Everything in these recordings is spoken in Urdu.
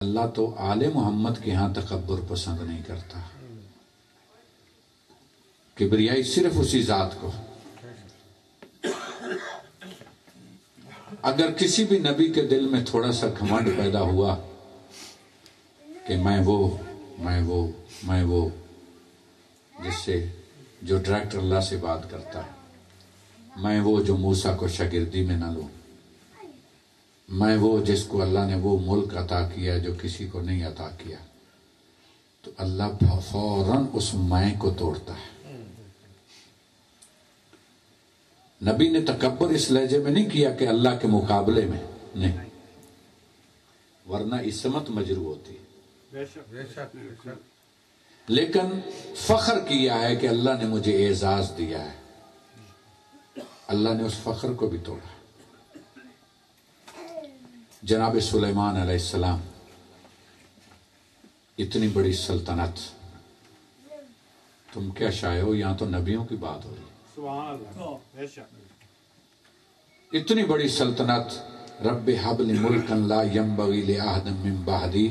اللہ تو آل محمد کے ہاں تکبر پسند نہیں کرتا، کبریائی صرف اسی ذات کو۔ اگر کسی بھی نبی کے دل میں تھوڑا سا گھمنڈ پیدا ہوا کہ میں وہ، جس سے جو ڈائریکٹر اللہ سے بات کرتا ہے، میں وہ جو موسیٰ کو شاگردی میں نہ لوں، میں وہ جس کو اللہ نے وہ ملک عطا کیا جو کسی کو نہیں عطا کیا، تو اللہ فوراً اس میں کو توڑتا ہے۔ نبی نے تکبر اس لہجے میں نہیں کیا کہ اللہ کے مقابلے میں نہیں، ورنہ عصمت مجروح ہوتی ہے، لیکن فخر کیا ہے کہ اللہ نے مجھے اعزاز دیا ہے، اللہ نے اس فخر کو بھی توڑا۔ جناب سلیمان علیہ السلام، اتنی بڑی سلطنت، تم کیا شائع ہو، یہاں تو نبیوں کی بات ہو رہی ہے، اتنی بڑی سلطنت، رب حب لی ملکا لا ینبغی لأحد من بعدی،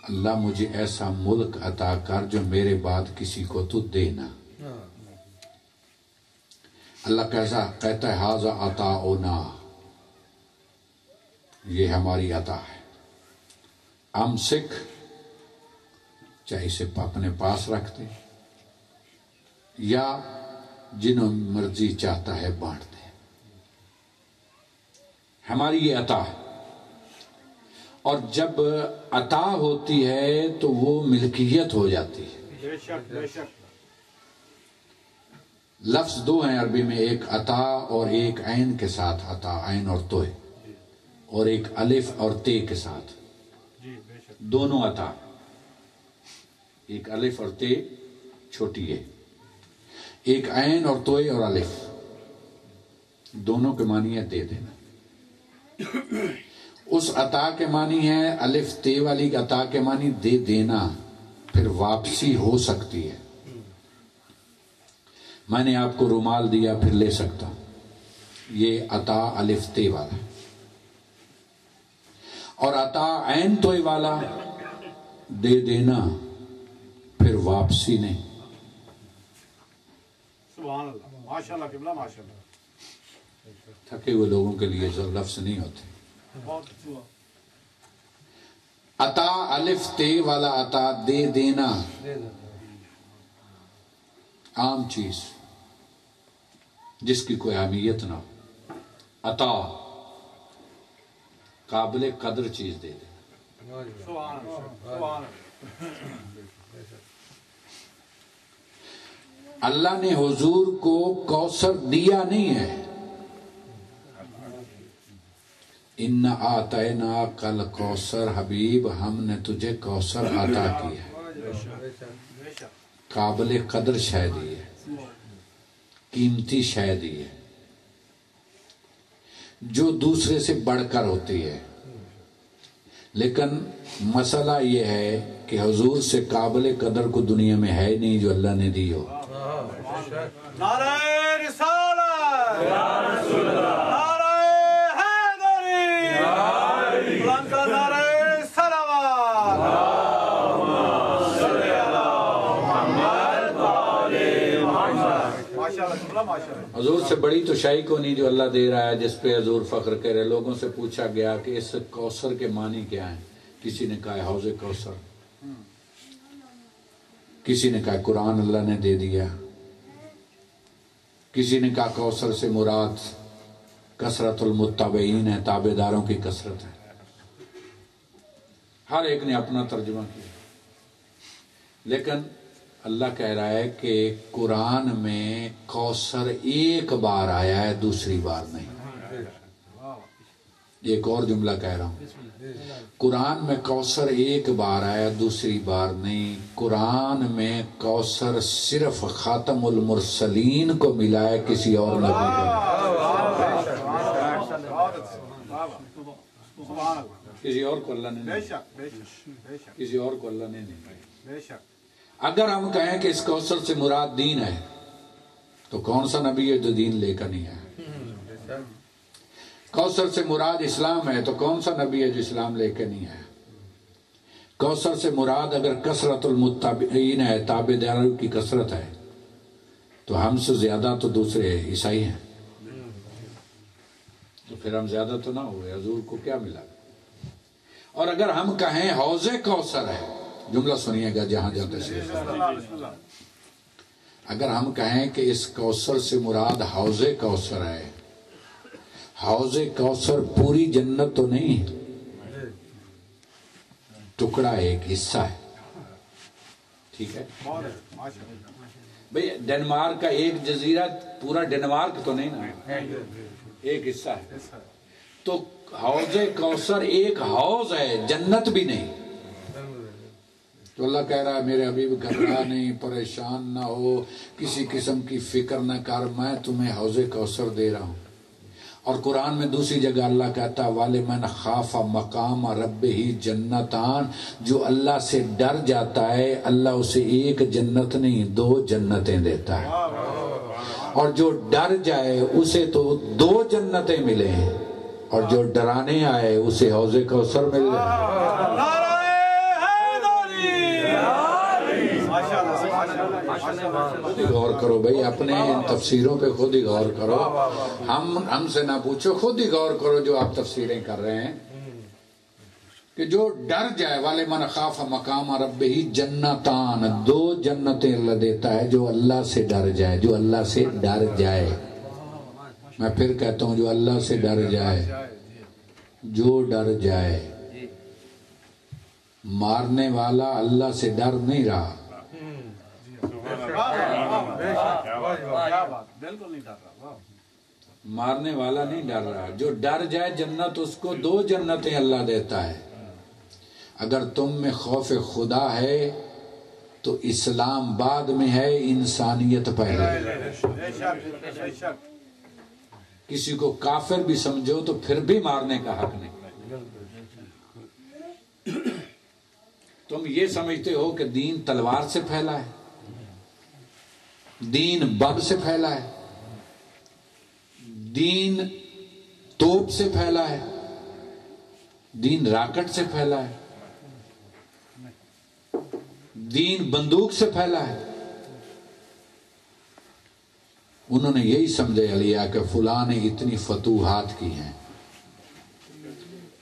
اللہ مجھے ایسا ملک عطا کر جو میرے بعد کسی کو تو دینا۔ اللہ کہتا ہے ھذا عطاؤنا، یہ ہماری عطا ہے، امسک، چاہے اسے اپنے پاس رکھتے یا جنہوں مرضی چاہتا ہے بانٹ دے، ہماری یہ عطا ہے۔ اور جب عطا ہوتی ہے تو وہ ملکیت ہو جاتی ہے۔ لفظ دو ہیں عربی میں، ایک عطا اور ایک عین کے ساتھ عطا، عین اور توئے، اور ایک الف اور تے کے ساتھ، دونوں عطا، ایک الف اور تے چھوٹی ہے، ایک عین اور توئے اور الف، دونوں کے معنی ہے دے دینا۔ اس عطا کے معنی ہے، الف تے والی عطا کے معنی دے دینا، پھر واپسی ہو سکتی ہے۔ میں نے آپ کو رومال دیا، پھر لے سکتا ہوں، یہ عطا الف تے والا۔ اور عطا عین توئے والا، دے دینا پھر واپسی نہیں۔ سبحان اللہ، ماشاءاللہ قبلہ، ماشاءاللہ۔ تھکے ہوئے لوگوں کے لیے لفظ نہیں ہوتے۔ عطا الف تے والا عطا، دے دینا، عام چیز جس کی کوئی اہمیت نہ ہو، عطا قابل قدر چیز دے دینا۔ سبحان اللہ۔ اللہ نے حضور کو کوثر دیا نہیں ہے، اِنَّا آتَيْنَاكَ الْكَوْثَرَ، حبیب ہم نے تجھے کوثر عطا کیا ہے، قابل قدر شے دی ہے، قیمتی شے دی ہے، جو دوسرے سے بڑھ کر ہوتی ہے۔ لیکن مسئلہ یہ ہے کہ حضور سے قابل قدر کو دنیا میں ہے نہیں جو اللہ نے دی ہو۔ نعرہ رسالت، نعرہ حیدری، بلند نعرہ صلوات، حضور سے بڑی تو شاہی کو نہیں جو اللہ دے رہا ہے، جس پہ حضور فخر کر رہے۔ لوگوں سے پوچھا گیا کہ اس کوثر کے معنی کیا ہیں، کسی نے کہا حوض کوثر، کسی نے کہا قرآن اللہ نے دے دیا، کسی نے کہا کوثر سے مراد کثرت المتبعین ہے، تابع داروں کی کثرت ہے۔ ہر ایک نے اپنا ترجمہ کیا، لیکن اللہ کہہ رہا ہے کہ قرآن میں کوثر ایک بار آیا ہے، دوسری بار نہیں۔ ایک اور جملہ کہہ رہا ہوں، قرآن میں کوثر ایک بار آیا، دوسری بار نہیں۔ قرآن میں کوثر صرف خاتم المرسلین کو ملا ہے، کسی اور نبی کو، کسی اور کو اللہ نے نہیں، کسی اور کو اللہ نے نہیں۔ اگر ہم کہیں کہ اس کوثر سے مراد دین ہے، تو کون سا نبی ہے جو دین لے کر نہیں آیا؟ کوثر سے مراد اسلام ہے، تو کون سا نبی ہے جو اسلام لے کے نہیں آیا؟ کوثر سے مراد اگر کثرت المتبعین ہے، تابع داروں کی کثرت ہے، تو ہم سے زیادہ تو دوسرے عیسائی ہیں، تو پھر ہم زیادہ تو نہ ہوئے، حضور کو کیا ملا؟ اور اگر ہم کہیں حوض کوثر ہے، جملہ سنیے گا جہاں جاتے سے، اگر ہم کہیں کہ اس کوثر سے مراد حوض کوثر ہے، حوض کوثر پوری جنت تو نہیں، ٹکڑا ایک حصہ ہے، ٹھیک ہے بھئی؟ ڈنمارک کا ایک جزیرہ پورا ڈنمارک تو نہیں نا، ایک حصہ ہے، تو حوض کوثر ایک حوض ہے، جنت بھی نہیں۔ تو اللہ کہہ رہا ہے میرے حبیب گھبرا نہیں، پریشان نہ ہو، کسی قسم کی فکر نہ کر، میں تمہیں حوض کوثر دے رہا ہوں۔ اور قرآن میں دوسری جگہ اللہ کہتا ہے وَلِمَنْ خَافَ مَقَامَ رَبِّهِ جَنَّتَانِ، جو اللہ سے ڈر جاتا ہے اللہ اسے ایک جنت نہیں 2 جنتیں دیتا ہے، اور جو ڈر جائے اسے تو 2 جنتیں ملے ہیں، اور جو ڈرانے آئے اسے حوض کوثر مل جائے۔ خود ہی غور کرو بھئی، اپنے تفسیروں پہ خود ہی غور کرو، ہم سے نہ پوچھو، خود ہی غور کرو جو آپ تفسیریں کر رہے ہیں، کہ جو ڈر جائے وَلِمَنْ خَافَ مَقَامَ رَبِّهِ جَنَّتَانِ، 2 جنتیں اللہ دیتا ہے جو اللہ سے ڈر جائے، جو اللہ سے ڈر جائے۔ میں پھر کہتا ہوں جو اللہ سے ڈر جائے، جو ڈر جائے۔ مارنے والا اللہ سے ڈر نہیں رہا، مارنے والا نہیں ڈر رہا، جو ڈر جائے جنت اس کو 2 جنتیں اللہ دیتا ہے۔ اگر تم میں خوف خدا ہے تو اسلام بعد میں ہے، انسانیت پہلے۔ کسی کو کافر بھی سمجھو تو پھر بھی مارنے کا حق نہیں۔ تم یہ سمجھتے ہو کہ دین تلوار سے پھیلا ہے، دین بم سے پھیلا ہے، دین توپ سے پھیلا ہے، دین راکٹ سے پھیلا ہے، دین بندوق سے پھیلا ہے۔ انہوں نے یہی سمجھے لیا کہ فلاں نے اتنی فتوحات کی ہیں،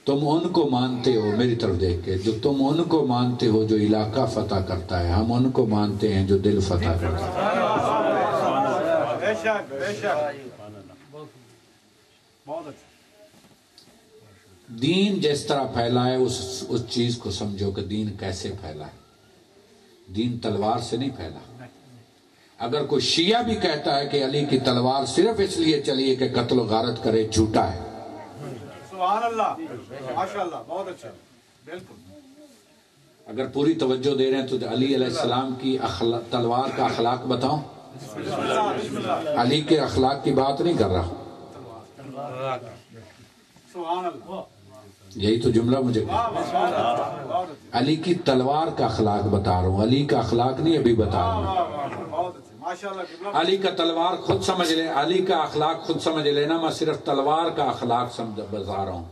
تم ان کو مانتے ہو، میری طرف دیکھ کے، جو تم ان کو مانتے ہو جو علاقہ فتح کرتا ہے، ہم ان کو مانتے ہیں جو دل فتح کرتا ہے۔ بے شک بے شک، بہت اچھا۔ دین جس طرح پھیلا ہے اس چیز کو سمجھو کہ دین کیسے پھیلا ہے۔ دین تلوار سے نہیں پھیلا۔ اگر کوئی شیعہ بھی کہتا ہے کہ علی کی تلوار صرف اس لیے چلی ہے کہ قتل و غارت کرے، جھوٹا ہے۔ سبحان اللہ، ماشاءاللہ، بہت اچھا، بالکل۔ اگر پوری توجہ دے رہے ہیں تو علی علیہ السلام کی تلوار کا اخلاق بتاؤں؟ علی کے اخلاق کی بات نہیں کر رہا، سبحان اللہ، یہی تو جملہ مجھے کہا، علی کی تلوار کا اخلاق بتا رہا ہوں، علی کا اخلاق نہیں ابھی بتا رہا ہوں۔ علی کا تلوار خود سمجھ لے، علی کا اخلاق خود سمجھ لینا، میں صرف تلوار کا اخلاق بتا رہا ہوں۔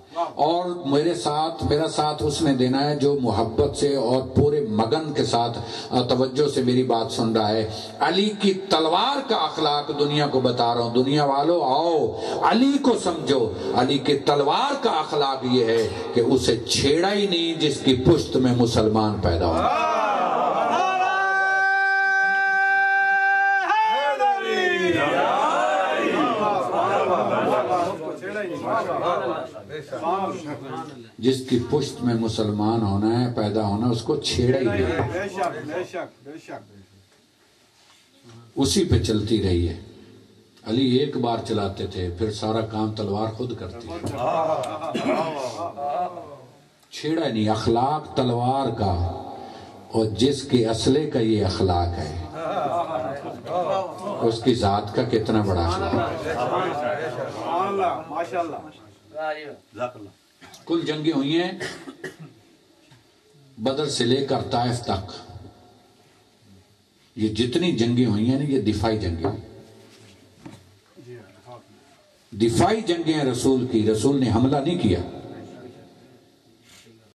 اور میرا ساتھ اس نے دینا ہے جو محبت سے اور پورے مگن کے ساتھ توجہ سے میری بات سن رہا ہے۔ علی کی تلوار کا اخلاق دنیا کو بتا رہا ہوں۔ دنیا والوں آؤ علی کو سمجھو۔ علی کی تلوار کا اخلاق یہ ہے کہ اسے چھیڑا ہی نہیں جس کی پشت میں مسلمان پیدا ہو۔ جس کی پشت میں مسلمان ہونا ہے، پیدا ہونا، اس کو چھیڑا ہی نہیں، اسی پہ چلتی رہی ہے۔ علی ایک بار چلاتے تھے، پھر سارا کام تلوار خود کرتی ہے، چھیڑا نہیں۔ اخلاق تلوار کا، اور جس کے اسلحے کا یہ اخلاق ہے اس کی ذات کا کتنا بڑا اخلاق ہے۔ کل جنگیں ہوئی ہیں بدر سے لے کر طائف تک، یہ جتنی جنگیں ہوئی ہیں نا، یہ دفاعی جنگیں، دفاعی جنگیں ہیں رسول کی۔ رسول نے حملہ نہیں کیا،